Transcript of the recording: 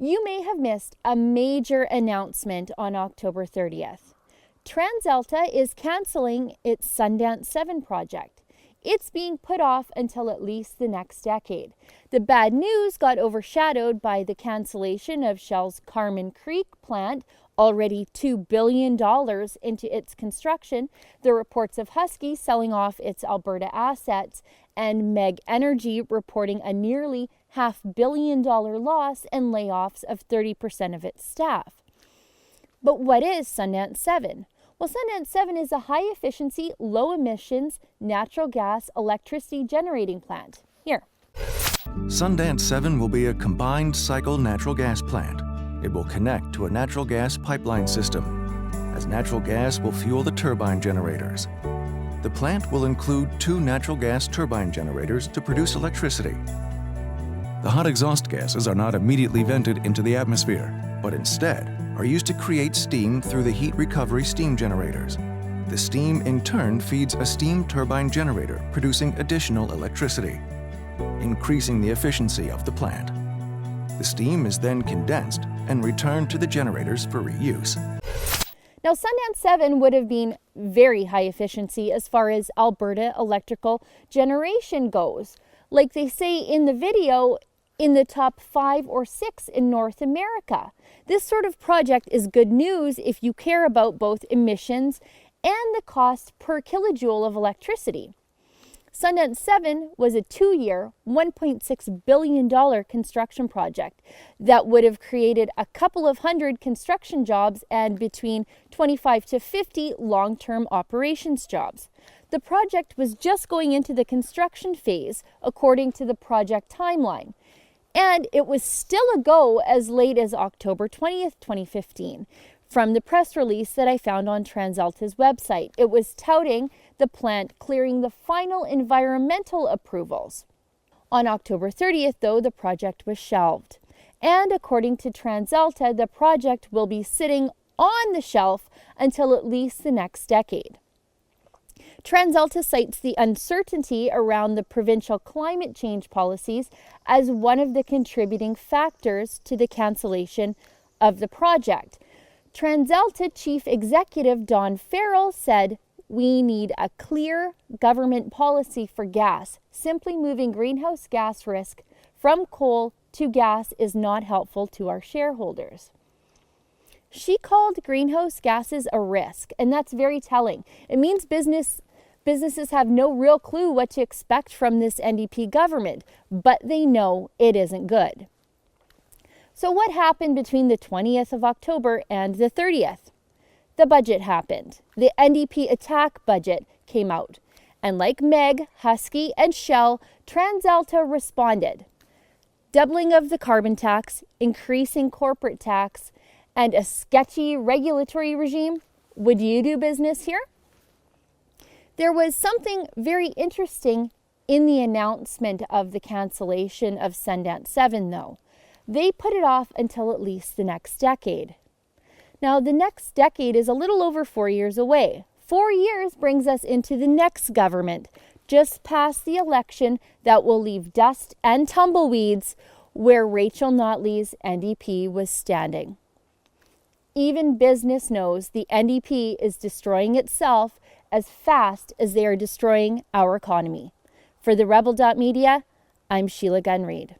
You may have missed a major announcement on October 30th. TransAlta is canceling its Sundance 7 project. It's being put off until at least the next decade. The bad news got overshadowed by the cancellation of Shell's Carmen Creek plant, already $2 billion into its construction, the reports of Husky selling off its Alberta assets, and MEG Energy reporting a nearly $500 million loss and layoffs of 30% of its staff. But what is Sundance 7? Well, Sundance 7 is a high-efficiency, low-emissions, natural gas electricity generating plant. Here. Sundance 7 will be a combined cycle natural gas plant. It will connect to a natural gas pipeline system, as natural gas will fuel the turbine generators. The plant will include 2 natural gas turbine generators to produce electricity. The hot exhaust gases are not immediately vented into the atmosphere, but instead are used to create steam through the heat recovery steam generators. The steam in turn feeds a steam turbine generator, producing additional electricity, increasing the efficiency of the plant. The steam is then condensed and returned to the generators for reuse. Now, Sundance 7 would have been very high efficiency as far as Alberta electrical generation goes. Like they say in the video, in the top 5 or 6 in North America. This sort of project is good news if you care about both emissions and the cost per kilojoule of electricity. Sundance 7 was a 2-year, $1.6 billion construction project that would have created a couple of hundred construction jobs and between 25 to 50 long-term operations jobs. The project was just going into the construction phase, according to the project timeline. And it was still a go as late as October 20th, 2015. From the press release that I found on TransAlta's website, it was touting the plant clearing the final environmental approvals. On October 30th, though, the project was shelved. And according to TransAlta, the project will be sitting on the shelf until at least the next decade. TransAlta cites the uncertainty around the provincial climate change policies as one of the contributing factors to the cancellation of the project. TransAlta Chief Executive Don Farrell said, "We need a clear government policy for gas. Simply moving greenhouse gas risk from coal to gas is not helpful to our shareholders." She called greenhouse gases a risk, and that's very telling. It means businesses have no real clue what to expect from this NDP government, but they know it isn't good. So what happened between the 20th of October and the 30th? The budget happened. The NDP attack budget came out. And like MEG, Husky, and Shell, TransAlta responded. Doubling of the carbon tax, increasing corporate tax, and a sketchy regulatory regime. Would you do business here? There was something very interesting in the announcement of the cancellation of Sundance 7, though. They put it off until at least the next decade. Now, the next decade is a little over 4 years away. 4 years brings us into the next government, just past the election that will leave dust and tumbleweeds where Rachel Notley's NDP was standing. Even business knows the NDP is destroying itself as fast as they are destroying our economy. For TheRebel.media, I'm Sheila Gunn-Reid.